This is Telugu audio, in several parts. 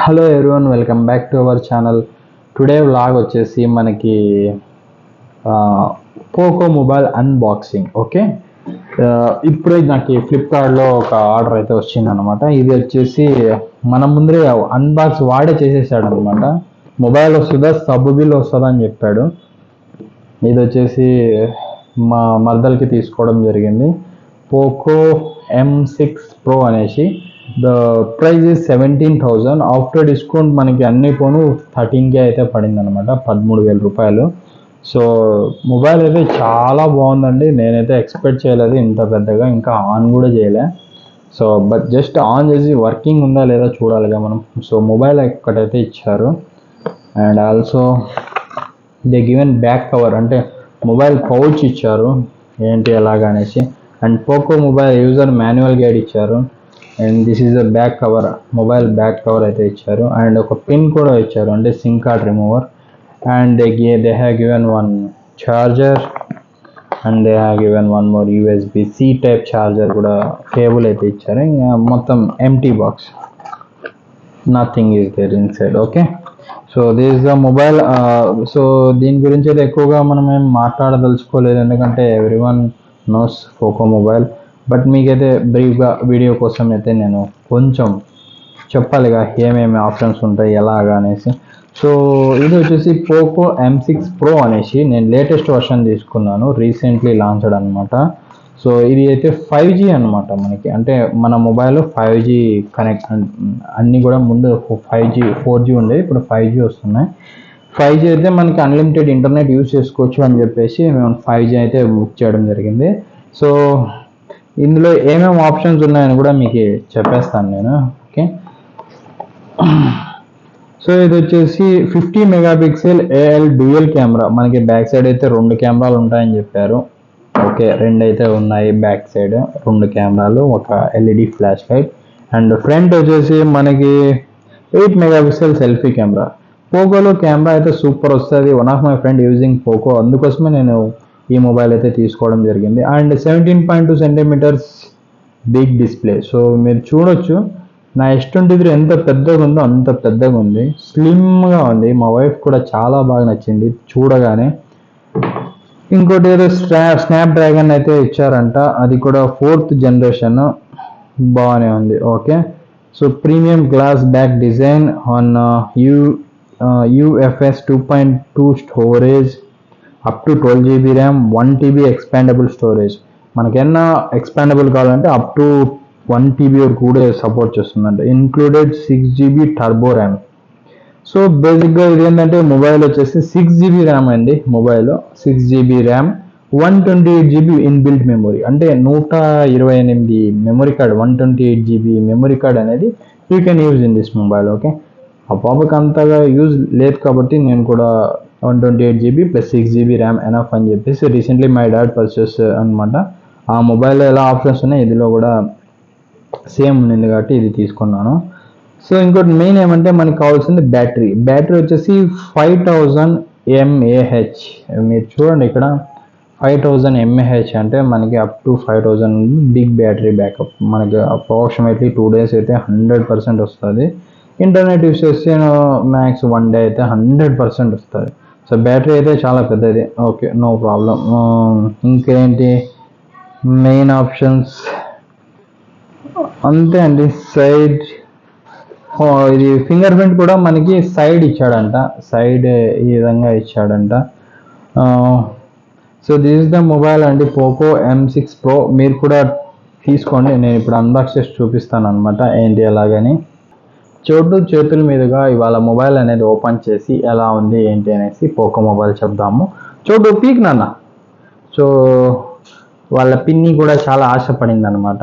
Hello everyone, welcome back to our channel. Today vlog వచ్చేసి మనకి పోకో మొబైల్ అన్బాక్సింగ్. ఓకే, ఇప్పుడే నాకు ఫ్లిప్కార్ట్లో ఒక ఆర్డర్ అయితే వచ్చిందనమాట. ఇది వచ్చేసి మన ముందరే అన్బాక్స్ వాడే చేసేసాడు అనమాట. మొబైల్ వస్తుందా, సబ్ బిల్ వస్తుందా అని చెప్పాడు. ఇది వచ్చేసి మా మర్దలకి తీసుకోవడం జరిగింది, పోకో M6 Pro అనేసి. The price is 17,000. After discount మనకి అన్ని పోను 13K అయితే పడింది అనమాట, 13,000 రూపాయలు. సో మొబైల్ అయితే చాలా బాగుందండి. నేనైతే ఎక్స్పెక్ట్ చేయలేదు ఇంత పెద్దగా, ఇంకా ఆన్ కూడా చేయలే. సో బట్ జస్ట్ ఆన్ చేసి వర్కింగ్ ఉందా లేదా చూడాలిగా మనం. సో మొబైల్ ఒక్కటైతే ఇచ్చారు, and also they given back cover, అంటే మొబైల్ పౌచ్ ఇచ్చారు ఏంటి ఎలాగా అనేసి. And Poco mobile user manual guide ఇచ్చారు. And this is the back cover, mobile back cover అయితే ఇచ్చారు. అండ్ ఒక పిన్ కూడా ఇచ్చారు, అంటే SIM card remover. And they have given one charger, and they have given one more USB-C type charger కూడా, కేబుల్ అయితే ఇచ్చారు. ఇంకా మొత్తం empty box, nothing is there inside. Okay, so this the mobile. So దీని గురించి అయితే ఎక్కువగా మనం ఏం మాట్లాడదలుచుకోలేదు, ఎందుకంటే everyone knows Poco mobile. But మీకైతే బ్రీఫ్గా వీడియో కోసం అయితే నేను కొంచెం చెప్పాలిగా ఏమేమి ఆప్షన్స్ ఉంటాయి ఎలాగా అనేసి. సో ఇది వచ్చేసి పోకో M6 Pro అనేసి, నేను లేటెస్ట్ వర్షన్ తీసుకున్నాను, రీసెంట్లీ లాంచ్డ్ అనమాట. సో ఇది అయితే 5G అనమాట మనకి, అంటే మన మొబైల్ 5G కనెక్ట్, అన్నీ కూడా ముందు 5G 4G ఉండేది, ఇప్పుడు 5G వస్తున్నాయి. 5G అయితే మనకి అన్లిమిటెడ్ ఇంటర్నెట్ యూజ్ చేసుకోవచ్చు అని చెప్పేసి మేము 5G అయితే బుక్ చేయడం జరిగింది. సో ఇందులో ఏమేమి ఆప్షన్స్ ఉన్నాయని కూడా మీకు చెప్పేస్తాను నేను. ఓకే, సో ఇది వచ్చేసి 50 మెగాపిక్సెల్ AL డ్యూయల్ కెమెరా. మనకి బ్యాక్ సైడ్ అయితే 2 కెమెరాలు ఉంటాయని చెప్పారు. ఓకే, 2 అయితే ఉన్నాయి బ్యాక్ సైడ్, 2 కెమెరాలు, ఒక LED flash light. And front వచ్చేసి మనకి 8 మెగాపిక్సెల్ సెల్ఫీ కెమెరా. పోకోలో కెమెరా అయితే సూపర్ వస్తుంది. One of my friend using Poco, అందుకోసమే నేను ఈ మొబైల్ అయితే తీసుకోవడం జరిగింది. And 17.2 centimetres big display. So మీరు చూడొచ్చు నా S23 ఎంత పెద్దగా ఉందో అంత పెద్దగా ఉంది, స్లిమ్గా ఉంది. మా వైఫ్ కూడా చాలా బాగా నచ్చింది చూడగానే. ఇంకోటి ఏదో స్నాప్ డ్రాగన్ అయితే ఇచ్చారంట, అది కూడా 4th జనరేషన్, బాగానే ఉంది. Okay, so premium glass back design on UFS 2.2 storage, up to 12GB RAM, 1TB expandable storage. మనకైనా ఎక్స్పాండబుల్ కావాలంటే అప్ టు 1TB వరకు కూడా సపోర్ట్ చేస్తుందంట. Included 6GB turbo RAM. So బేసిక్గా ఇది ఏంటంటే మొబైల్ వచ్చేసి 6GB ర్యామ్ అండి. Mobile 6GB RAM, 128GB inbuilt memory, అంటే 128 memory card, 128GB memory card అనేది you can use in this mobile. Okay, ఆ పాపకి అంతగా యూజ్ లేదు కాబట్టి నేను కూడా 128GB plus 6GB RAM enough అని చెప్పేసి రీసెంట్లీ మై డాడ్ పర్చేస్ అనమాట. ఆ మొబైల్లో ఎలా ఆప్షన్స్ ఉన్నాయి ఇదిలో కూడా సేమ్ ఉంది కాబట్టి ఇది తీసుకున్నాను. సో ఇంకోటి మెయిన్ ఏమంటే మనకి కావాల్సింది బ్యాటరీ. బ్యాటరీ వచ్చేసి 5000 mAh. మీరు చూడండి ఇక్కడ 5000 mAh, అంటే మనకి up to 5000 big battery backup. మనకి అప్రాక్సిమేట్లీ 2 days అయితే 100% వస్తుంది. ఇంటర్నెట్ యూస్ చేస్తే మ్యాక్స్ 1 day అయితే 100% వస్తుంది. సో బ్యాటరీ అయితే చాలా పెద్దది. Okay, no problem. ఇంకేంటి మెయిన్ ఆప్షన్స్ అంతే అండి. సైడ్ ఇది ఫింగర్ ప్రింట్ కూడా మనకి సైడ్ ఇచ్చాడంట, సైడ్ ఈ విధంగా ఇచ్చాడంట. So this is the mobile అండి, పోకో M6 Pro. మీరు కూడా తీసుకోండి, నేను ఇప్పుడు అన్బాక్స్ చేసి చూపిస్తాను అనమాట ఏంటి ఎలాగని. చోటు చేతుల మీదుగా ఇవాళ మొబైల్ అనేది ఓపెన్ చేసి ఎలా ఉంది ఏంటి అనేసి పోకో మొబైల్ చెప్దాము. చోటు పీక్ నాన్న. సో వాళ్ళ పిన్ని కూడా చాలా ఆశపడింది అనమాట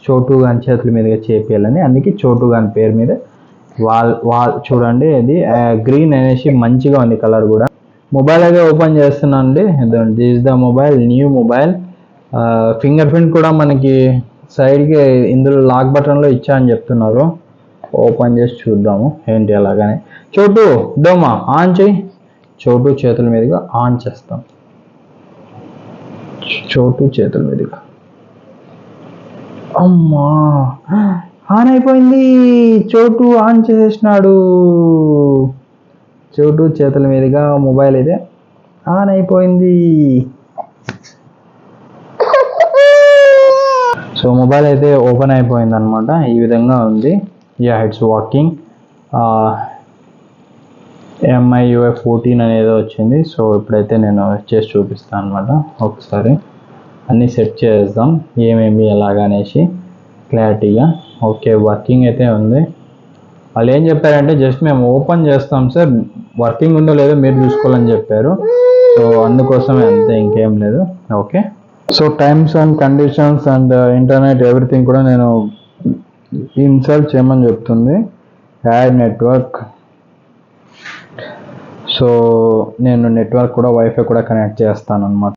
చోటు గాని చేతుల మీదుగా చేపియాలని, అందుకే చోటు గాని పేరు మీద వాల్ చూడండి, ఇది గ్రీన్ అనేసి మంచిగా ఉంది కలర్ కూడా. మొబైల్ అయితే ఓపెన్ చేస్తున్నాను అండి. This the mobile, new mobile. Finger print కూడా మనకి సైడ్కి ఇందులో లాక్ బటన్లో ఇచ్చా అని చెప్తున్నారు. ఓపెన్ చేసి చూద్దాము ఏంటి అలాగనే. చోటు దోమా ఆన్ చేయి. చోటు చేతుల మీదుగా ఆన్ చేస్తాం. చోటు చేతుల మీదుగా, అమ్మా ఆన్ అయిపోయింది. చోటు ఆన్ చేసేసినాడు. చోటు చేతుల మీదుగా మొబైల్ అయితే ఆన్ అయిపోయింది. సో మొబైల్ అయితే ఓపెన్ అయిపోయింది అనమాట. ఈ విధంగా ఉంది. Yeah it's walking. MIUI 14 అనేది వచ్చింది. సో ఇప్పుడైతే నేను చేసి చూపిస్తాను అనమాట. ఒకసారి అన్నీ సెట్ చేద్దాం ఏమేమి ఎలాగనేసి క్లారిటీగా. ఓకే, వర్కింగ్ అయితే ఉంది. వాళ్ళు ఏం చెప్పారంటే జస్ట్ మేము ఓపెన్ చేస్తాం సార్, వర్కింగ్ ఉందో లేదో మీరు చూసుకోవాలని చెప్పారు. సో అందుకోసమే అంతే, ఇంకేం లేదు. Okay, so times and conditions and internet everything కూడా నేను ఇన్స్టాల్ చేయమని చెప్తుంది. Add network. సో నేను నెట్వర్క్ కూడా వైఫై కూడా కనెక్ట్ చేస్తాను అనమాట.